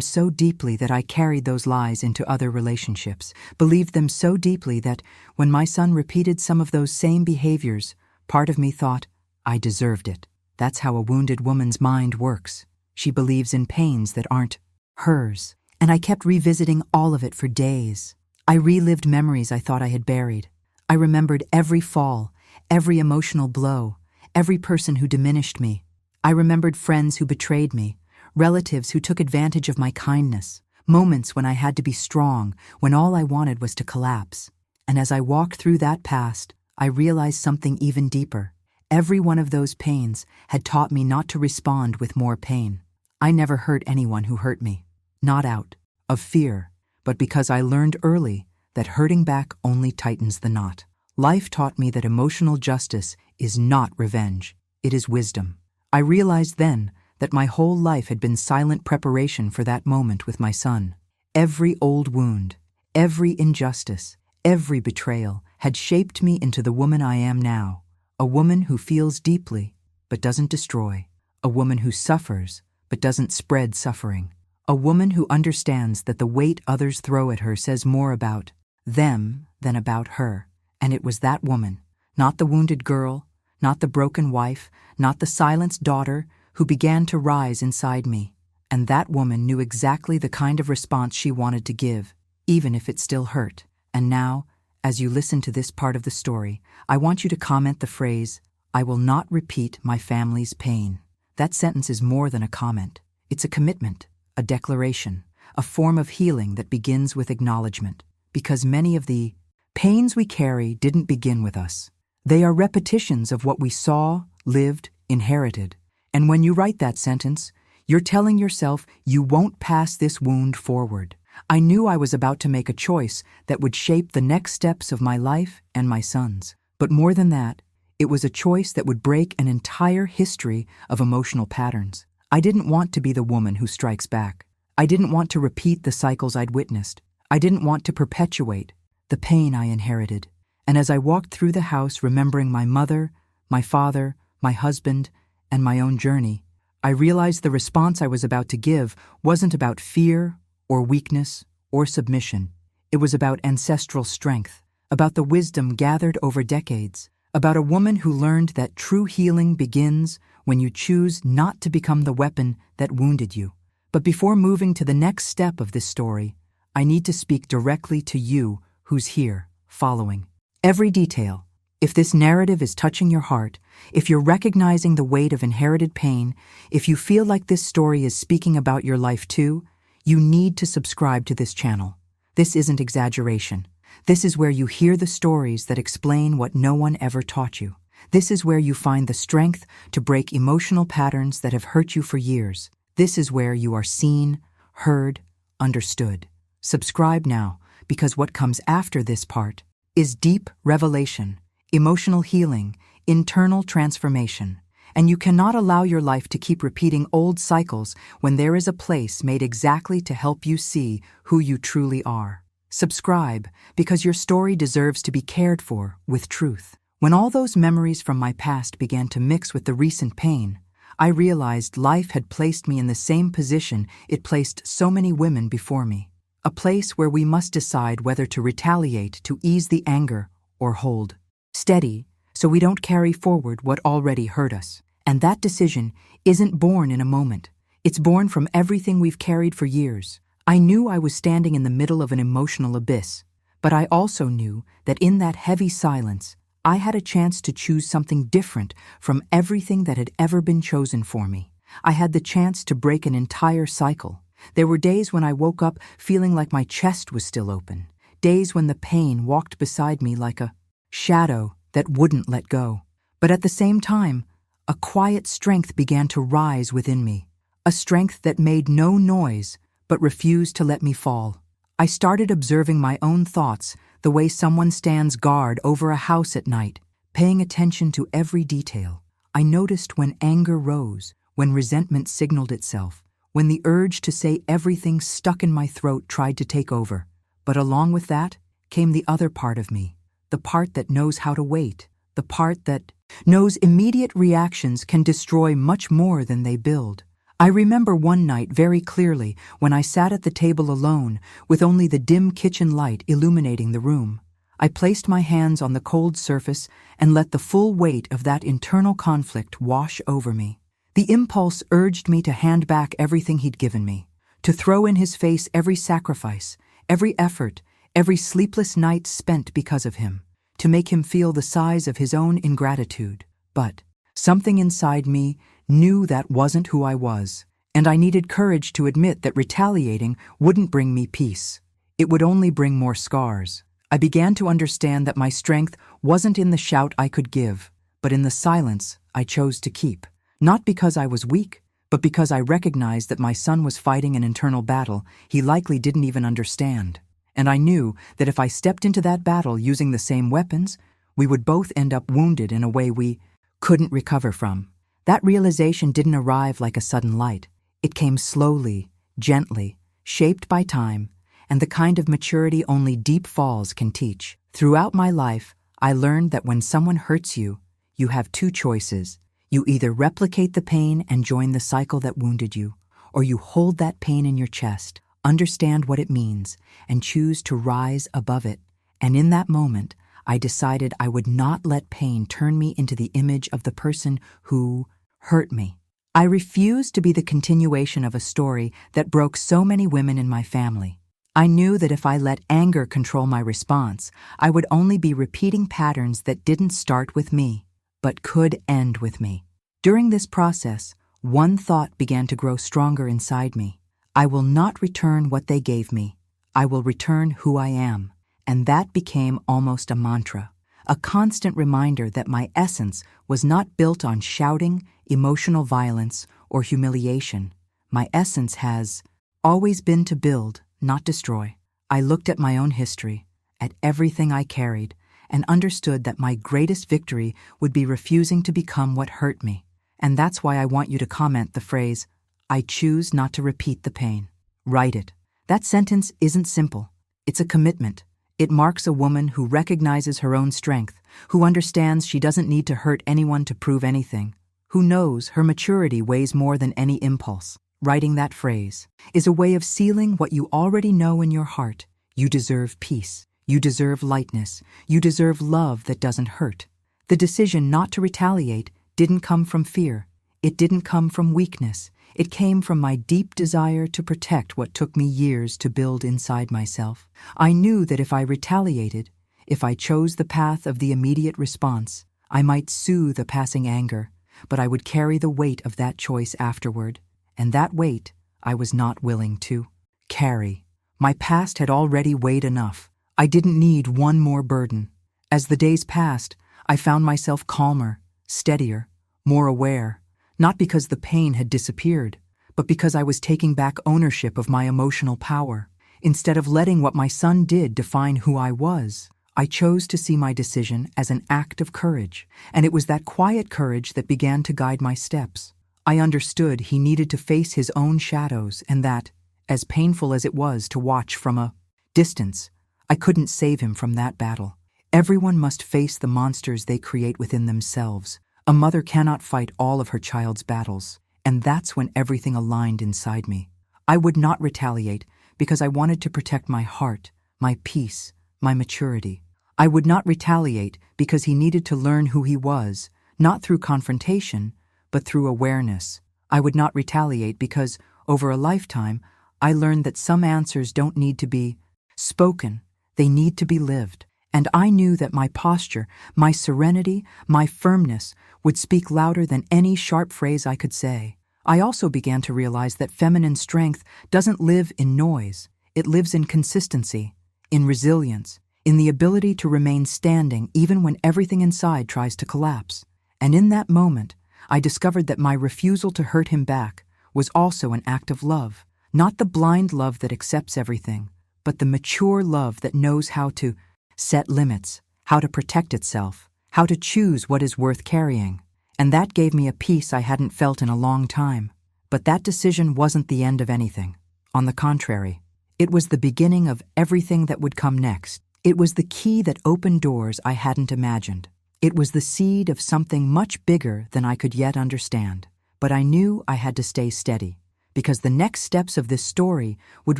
so deeply that I carried those lies into other relationships, believed them so deeply that when my son repeated some of those same behaviors, part of me thought, I deserved it. That's how a wounded woman's mind works. She believes in pains that aren't hers. And I kept revisiting all of it for days. I relived memories I thought I had buried. I remembered every fall, every emotional blow, every person who diminished me. I remembered friends who betrayed me, relatives who took advantage of my kindness, moments when I had to be strong, when all I wanted was to collapse. And as I walked through that past, I realized something even deeper. Every one of those pains had taught me not to respond with more pain. I never hurt anyone who hurt me, not out of fear, but because I learned early that hurting back only tightens the knot. Life taught me that emotional justice is not revenge, it is wisdom. I realized then that my whole life had been silent preparation for that moment with my son. Every old wound, every injustice, every betrayal had shaped me into the woman I am now, a woman who feels deeply but doesn't destroy, a woman who suffers but doesn't spread suffering, a woman who understands that the weight others throw at her says more about them than about her. And it was that woman, not the wounded girl, not the broken wife, not the silenced daughter, who began to rise inside me. And that woman knew exactly the kind of response she wanted to give, even if it still hurt. And now, as you listen to this part of the story, I want you to comment the phrase, "I will not repeat my family's pain." That sentence is more than a comment. It's a commitment, a declaration, a form of healing that begins with acknowledgement. Because many of the pains we carry didn't begin with us. They are repetitions of what we saw, lived, inherited. And when you write that sentence, you're telling yourself you won't pass this wound forward. I knew I was about to make a choice that would shape the next steps of my life and my son's. But more than that, it was a choice that would break an entire history of emotional patterns. I didn't want to be the woman who strikes back. I didn't want to repeat the cycles I'd witnessed. I didn't want to perpetuate the pain I inherited. And as I walked through the house remembering my mother, my father, my husband, and my own journey, I realized the response I was about to give wasn't about fear or weakness or submission. It was about ancestral strength, about the wisdom gathered over decades, about a woman who learned that true healing begins when you choose not to become the weapon that wounded you. But before moving to the next step of this story, I need to speak directly to you who's here, following. Every detail. If this narrative is touching your heart, if you're recognizing the weight of inherited pain, if you feel like this story is speaking about your life too, you need to subscribe to this channel. This isn't exaggeration. This is where you hear the stories that explain what no one ever taught you. This is where you find the strength to break emotional patterns that have hurt you for years. This is where you are seen, heard, understood. Subscribe now, because what comes after this part is deep revelation, emotional healing, internal transformation. And you cannot allow your life to keep repeating old cycles when there is a place made exactly to help you see who you truly are. Subscribe, because your story deserves to be cared for with truth. When all those memories from my past began to mix with the recent pain, I realized life had placed me in the same position it placed so many women before me. A place where we must decide whether to retaliate to ease the anger or hold steady so we don't carry forward what already hurt us. And that decision isn't born in a moment. It's born from everything we've carried for years. I knew I was standing in the middle of an emotional abyss, but I also knew that in that heavy silence, I had a chance to choose something different from everything that had ever been chosen for me. I had the chance to break an entire cycle. There were days when I woke up feeling like my chest was still open, days when the pain walked beside me like a shadow that wouldn't let go. But at the same time, a quiet strength began to rise within me, a strength that made no noise but refused to let me fall. I started observing my own thoughts the way someone stands guard over a house at night, paying attention to every detail. I noticed when anger rose, when resentment signaled itself, when the urge to say everything stuck in my throat tried to take over. But along with that came the other part of me, the part that knows how to wait, the part that knows immediate reactions can destroy much more than they build. I remember one night very clearly when I sat at the table alone with only the dim kitchen light illuminating the room. I placed my hands on the cold surface and let the full weight of that internal conflict wash over me. The impulse urged me to hand back everything he'd given me, to throw in his face every sacrifice, every effort, every sleepless night spent because of him, to make him feel the size of his own ingratitude. But something inside me knew that wasn't who I was, and I needed courage to admit that retaliating wouldn't bring me peace. It would only bring more scars. I began to understand that my strength wasn't in the shout I could give, but in the silence I chose to keep. Not because I was weak, but because I recognized that my son was fighting an internal battle he likely didn't even understand. And I knew that if I stepped into that battle using the same weapons, we would both end up wounded in a way we couldn't recover from. That realization didn't arrive like a sudden light. It came slowly, gently, shaped by time, and the kind of maturity only deep falls can teach. Throughout my life, I learned that when someone hurts you, you have two choices. You either replicate the pain and join the cycle that wounded you, or you hold that pain in your chest, understand what it means, and choose to rise above it. And in that moment, I decided I would not let pain turn me into the image of the person who hurt me. I refused to be the continuation of a story that broke so many women in my family. I knew that if I let anger control my response, I would only be repeating patterns that didn't start with me, but could end with me. During this process, one thought began to grow stronger inside me. I will not return what they gave me. I will return who I am. And that became almost a mantra, a constant reminder that my essence was not built on shouting, emotional violence, or humiliation. My essence has always been to build, not destroy. I looked at my own history, at everything I carried, and understood that my greatest victory would be refusing to become what hurt me. And that's why I want you to comment the phrase, "I choose not to repeat the pain." Write it. That sentence isn't simple. It's a commitment. It marks a woman who recognizes her own strength, who understands she doesn't need to hurt anyone to prove anything, who knows her maturity weighs more than any impulse. Writing that phrase is a way of sealing what you already know in your heart. You deserve peace. You deserve lightness. You deserve love that doesn't hurt. The decision not to retaliate didn't come from fear. It didn't come from weakness. It came from my deep desire to protect what took me years to build inside myself. I knew that if I retaliated, if I chose the path of the immediate response, I might soothe a passing anger, but I would carry the weight of that choice afterward. And that weight I was not willing to carry. My past had already weighed enough. I didn't need one more burden. As the days passed, I found myself calmer, steadier, more aware, not because the pain had disappeared, but because I was taking back ownership of my emotional power. Instead of letting what my son did define who I was, I chose to see my decision as an act of courage, and it was that quiet courage that began to guide my steps. I understood he needed to face his own shadows and that, as painful as it was to watch from a distance, I couldn't save him from that battle. Everyone must face the monsters they create within themselves. A mother cannot fight all of her child's battles, and that's when everything aligned inside me. I would not retaliate because I wanted to protect my heart, my peace, my maturity. I would not retaliate because he needed to learn who he was, not through confrontation, but through awareness. I would not retaliate because, over a lifetime, I learned that some answers don't need to be spoken, they need to be lived. And I knew that my posture, my serenity, my firmness would speak louder than any sharp phrase I could say. I also began to realize that feminine strength doesn't live in noise. It lives in consistency, in resilience, in the ability to remain standing even when everything inside tries to collapse. And in that moment, I discovered that my refusal to hurt him back was also an act of love, not the blind love that accepts everything, but the mature love that knows how to set limits, how to protect itself, how to choose what is worth carrying. And that gave me a peace I hadn't felt in a long time. But that decision wasn't the end of anything. On the contrary, it was the beginning of everything that would come next. It was the key that opened doors I hadn't imagined. It was the seed of something much bigger than I could yet understand. But I knew I had to stay steady, because the next steps of this story would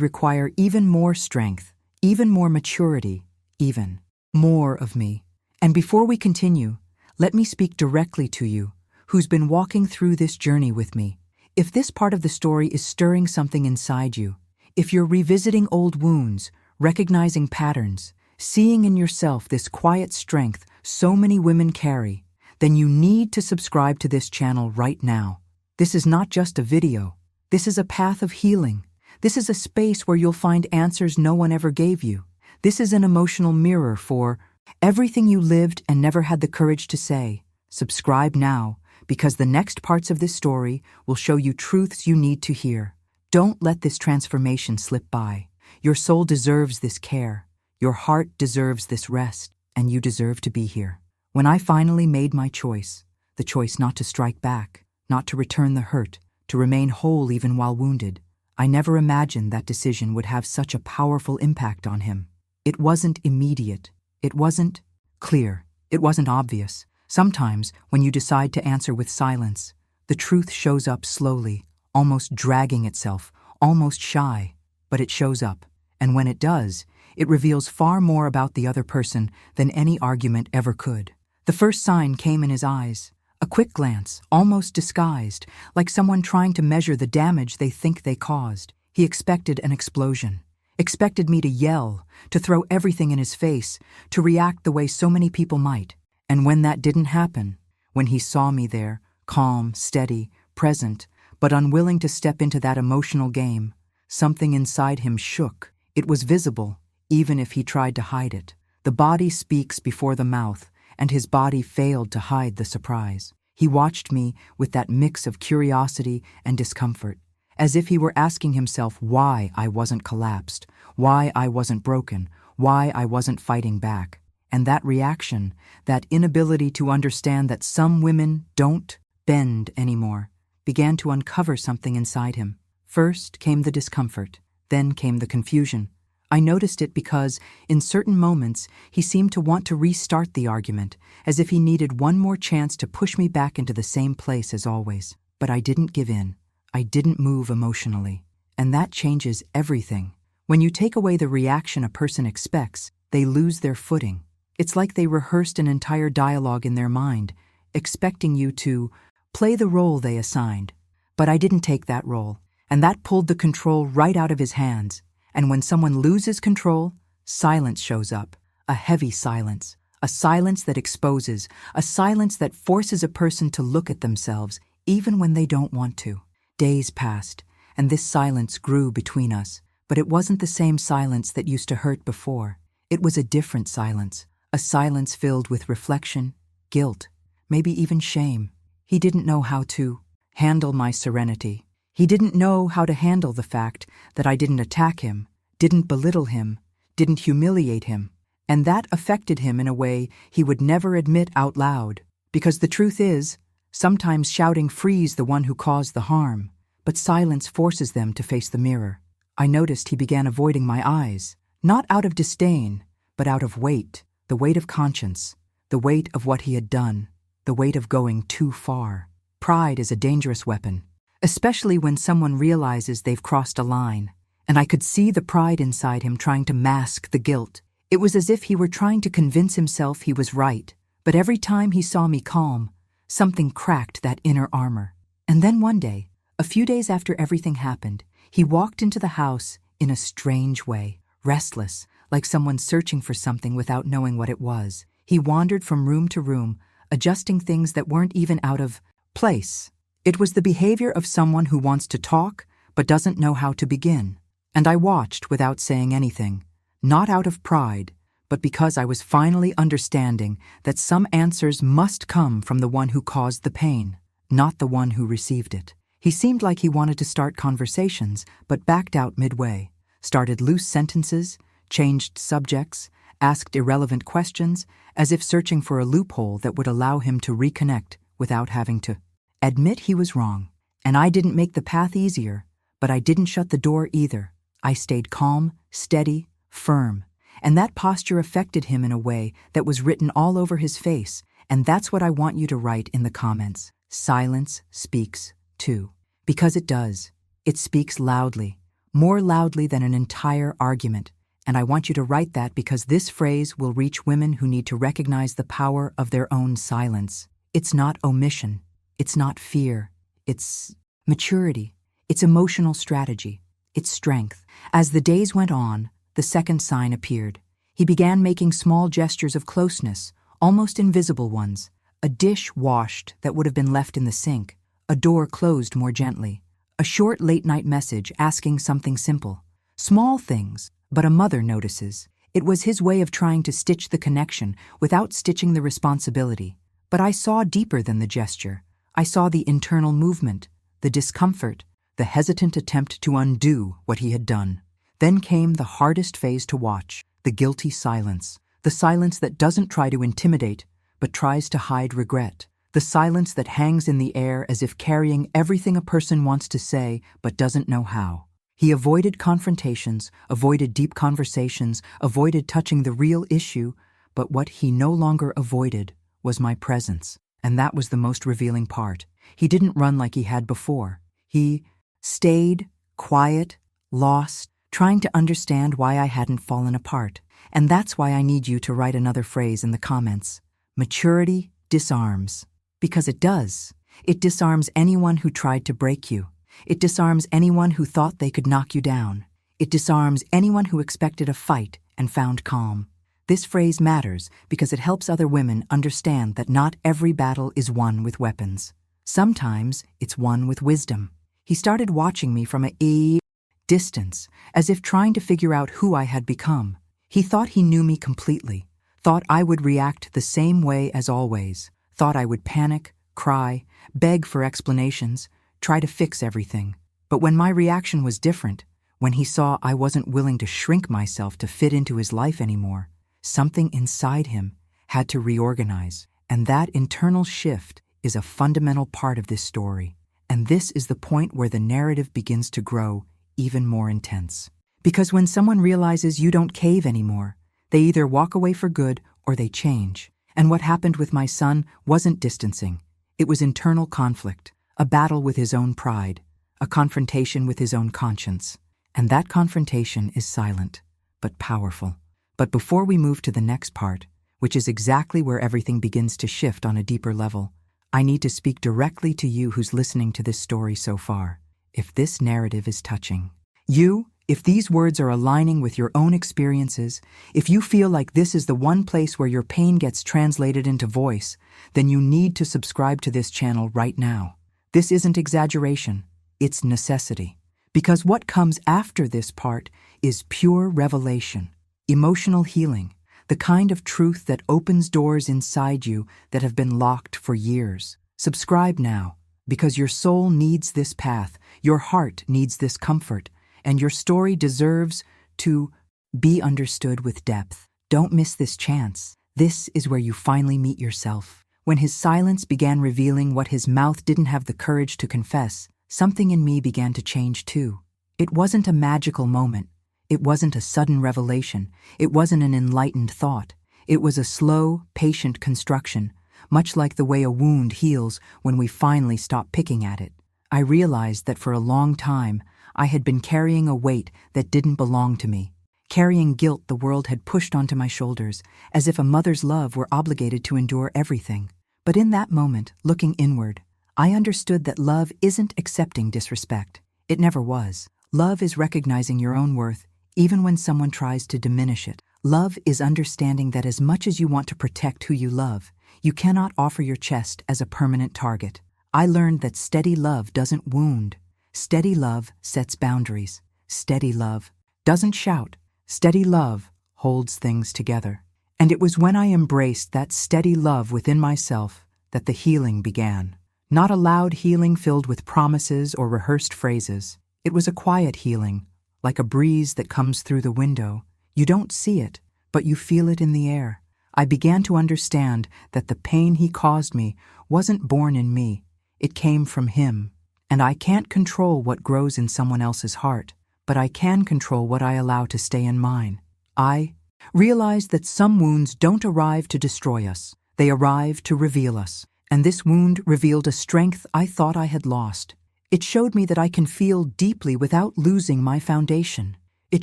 require even more strength, even more maturity, even more of me. And before we continue, let me speak directly to you, who's been walking through this journey with me. If this part of the story is stirring something inside you, if you're revisiting old wounds, recognizing patterns, seeing in yourself this quiet strength so many women carry, then you need to subscribe to this channel right now. This is not just a video. This is a path of healing. This is a space where you'll find answers no one ever gave you. This is an emotional mirror for everything you lived and never had the courage to say. Subscribe now, because the next parts of this story will show you truths you need to hear. Don't let this transformation slip by. Your soul deserves this care. Your heart deserves this rest, and you deserve to be here. When I finally made my choice, the choice not to strike back, not to return the hurt, to remain whole even while wounded, I never imagined that decision would have such a powerful impact on him. It wasn't immediate. It wasn't clear. It wasn't obvious. Sometimes, when you decide to answer with silence, the truth shows up slowly, almost dragging itself, almost shy, but it shows up. And when it does, it reveals far more about the other person than any argument ever could. The first sign came in his eyes, a quick glance, almost disguised, like someone trying to measure the damage they think they caused. He expected an explosion. Expected me to yell, to throw everything in his face, to react the way so many people might. And when that didn't happen, when he saw me there, calm, steady, present, but unwilling to step into that emotional game, something inside him shook. It was visible, even if he tried to hide it. The body speaks before the mouth, and his body failed to hide the surprise. He watched me with that mix of curiosity and discomfort, as if he were asking himself why I wasn't collapsed, why I wasn't broken, why I wasn't fighting back. And that reaction, that inability to understand that some women don't bend anymore, began to uncover something inside him. First came the discomfort, then came the confusion. I noticed it because, in certain moments, he seemed to want to restart the argument, as if he needed one more chance to push me back into the same place as always. But I didn't give in. I didn't move emotionally. And that changes everything. When you take away the reaction a person expects, they lose their footing. It's like they rehearsed an entire dialogue in their mind, expecting you to play the role they assigned. But I didn't take that role, and that pulled the control right out of his hands. And when someone loses control, silence shows up, a heavy silence, a silence that exposes, a silence that forces a person to look at themselves, even when they don't want to. Days passed, and this silence grew between us, but it wasn't the same silence that used to hurt before. It was a different silence, a silence filled with reflection, guilt, maybe even shame. He didn't know how to handle my serenity. He didn't know how to handle the fact that I didn't attack him, didn't belittle him, didn't humiliate him, and that affected him in a way he would never admit out loud. Because the truth is, sometimes shouting frees the one who caused the harm, but silence forces them to face the mirror. I noticed he began avoiding my eyes, not out of disdain, but out of weight, the weight of conscience, the weight of what he had done, the weight of going too far. Pride is a dangerous weapon, especially when someone realizes they've crossed a line, and I could see the pride inside him trying to mask the guilt. It was as if he were trying to convince himself he was right, but every time he saw me calm, something cracked that inner armor. And then one day, a few days after everything happened, he walked into the house in a strange way, restless, like someone searching for something without knowing what it was. He wandered from room to room, adjusting things that weren't even out of place. It was the behavior of someone who wants to talk, but doesn't know how to begin. And I watched without saying anything, not out of pride, but because I was finally understanding that some answers must come from the one who caused the pain, not the one who received it. He seemed like he wanted to start conversations, but backed out midway, started loose sentences, changed subjects, asked irrelevant questions, as if searching for a loophole that would allow him to reconnect without having to admit he was wrong. And I didn't make the path easier, but I didn't shut the door either. I stayed calm, steady, firm, and that posture affected him in a way that was written all over his face, and that's what I want you to write in the comments. Silence speaks too. Because it does. It speaks loudly, more loudly than an entire argument. And I want you to write that because this phrase will reach women who need to recognize the power of their own silence. It's not omission. It's not fear. It's maturity. It's emotional strategy. It's strength. As the days went on, the second sign appeared. He began making small gestures of closeness, almost invisible ones. A dish washed that would have been left in the sink. A door closed more gently. A short late-night message asking something simple. Small things, but a mother notices. It was his way of trying to stitch the connection without stitching the responsibility. But I saw deeper than the gesture. I saw the internal movement, the discomfort, the hesitant attempt to undo what he had done. Then came the hardest phase to watch, the guilty silence. The silence that doesn't try to intimidate, but tries to hide regret. The silence that hangs in the air as if carrying everything a person wants to say but doesn't know how. He avoided confrontations, avoided deep conversations, avoided touching the real issue, but what he no longer avoided was my presence. And that was the most revealing part. He didn't run like he had before. He stayed, quiet, lost, trying to understand why I hadn't fallen apart. And that's why I need you to write another phrase in the comments. Maturity disarms. Because it does. It disarms anyone who tried to break you. It disarms anyone who thought they could knock you down. It disarms anyone who expected a fight and found calm. This phrase matters because it helps other women understand that not every battle is won with weapons. Sometimes it's won with wisdom. He started watching me from a distance, as if trying to figure out who I had become. He thought he knew me completely, thought I would react the same way as always, thought I would panic, cry, beg for explanations, try to fix everything. But when my reaction was different, when he saw I wasn't willing to shrink myself to fit into his life anymore, something inside him had to reorganize. And that internal shift is a fundamental part of this story. And this is the point where the narrative begins to grow even more intense. Because when someone realizes you don't cave anymore, they either walk away for good or they change. And what happened with my son wasn't distancing. It was internal conflict, a battle with his own pride, a confrontation with his own conscience. And that confrontation is silent, but powerful. But before we move to the next part, which is exactly where everything begins to shift on a deeper level, I need to speak directly to you who's listening to this story so far. If this narrative is touching you, if these words are aligning with your own experiences, if you feel like this is the one place where your pain gets translated into voice, then you need to subscribe to this channel right now. This isn't exaggeration, it's necessity. Because what comes after this part is pure revelation, emotional healing, the kind of truth that opens doors inside you that have been locked for years. Subscribe now, because your soul needs this path, your heart needs this comfort, and your story deserves to be understood with depth. Don't miss this chance. This is where you finally meet yourself. When his silence began revealing what his mouth didn't have the courage to confess, something in me began to change too. It wasn't a magical moment. It wasn't a sudden revelation. It wasn't an enlightened thought. It was a slow, patient construction, much like the way a wound heals when we finally stop picking at it. I realized that for a long time, I had been carrying a weight that didn't belong to me, carrying guilt the world had pushed onto my shoulders, as if a mother's love were obligated to endure everything. But in that moment, looking inward, I understood that love isn't accepting disrespect. It never was. Love is recognizing your own worth, even when someone tries to diminish it. Love is understanding that as much as you want to protect who you love, you cannot offer your chest as a permanent target. I learned that steady love doesn't wound. Steady love sets boundaries. Steady love doesn't shout. Steady love holds things together. And it was when I embraced that steady love within myself that the healing began. Not a loud healing filled with promises or rehearsed phrases. It was a quiet healing, like a breeze that comes through the window. You don't see it, but you feel it in the air. I began to understand that the pain he caused me wasn't born in me. It came from him. And I can't control what grows in someone else's heart, but I can control what I allow to stay in mine. I realized that some wounds don't arrive to destroy us. They arrive to reveal us. And this wound revealed a strength I thought I had lost. It showed me that I can feel deeply without losing my foundation. It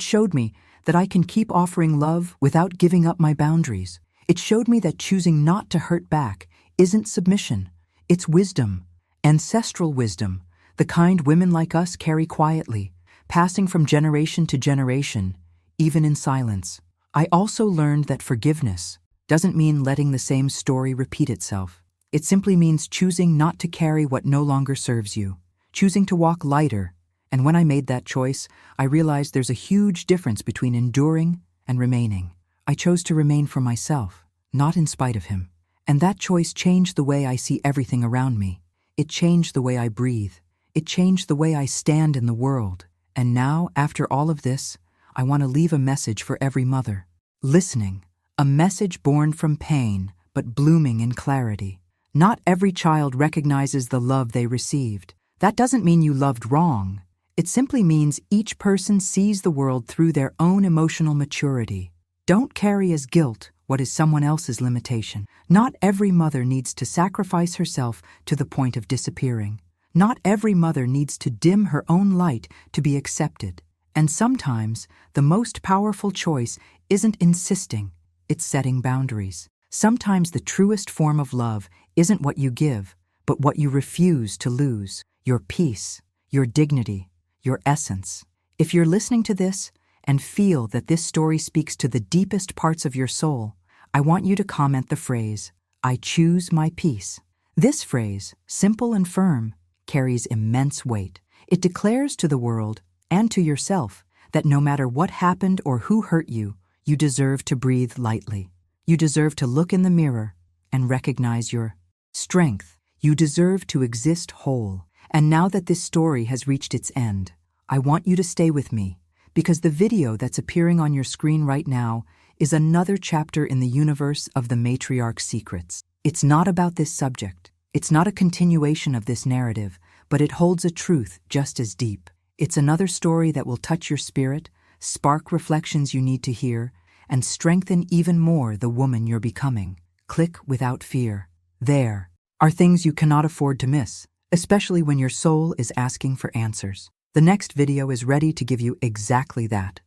showed me that I can keep offering love without giving up my boundaries. It showed me that choosing not to hurt back isn't submission. It's wisdom, ancestral wisdom, the kind women like us carry quietly, passing from generation to generation, even in silence. I also learned that forgiveness doesn't mean letting the same story repeat itself. It simply means choosing not to carry what no longer serves you, choosing to walk lighter. And when I made that choice, I realized there's a huge difference between enduring and remaining. I chose to remain for myself, not in spite of him. And that choice changed the way I see everything around me. It changed the way I breathe. It changed the way I stand in the world. And now, after all of this, I want to leave a message for every mother listening, a message born from pain, but blooming in clarity. Not every child recognizes the love they received. That doesn't mean you loved wrong. It simply means each person sees the world through their own emotional maturity. Don't carry as guilt what is someone else's limitation. Not every mother needs to sacrifice herself to the point of disappearing. Not every mother needs to dim her own light to be accepted. And sometimes, the most powerful choice isn't insisting, it's setting boundaries. Sometimes the truest form of love isn't what you give, but what you refuse to lose. Your peace, your dignity, your essence. If you're listening to this and feel that this story speaks to the deepest parts of your soul, I want you to comment the phrase, "I choose my peace." This phrase, simple and firm, carries immense weight. It declares to the world and to yourself that no matter what happened or who hurt you, you deserve to breathe lightly. You deserve to look in the mirror and recognize your strength. You deserve to exist whole. And now that this story has reached its end, I want you to stay with me, because the video that's appearing on your screen right now is another chapter in the universe of the Matriarch's secrets. It's not about this subject. It's not a continuation of this narrative, but it holds a truth just as deep. It's another story that will touch your spirit, spark reflections you need to hear, and strengthen even more the woman you're becoming. Click without fear. There are things you cannot afford to miss, especially when your soul is asking for answers. The next video is ready to give you exactly that.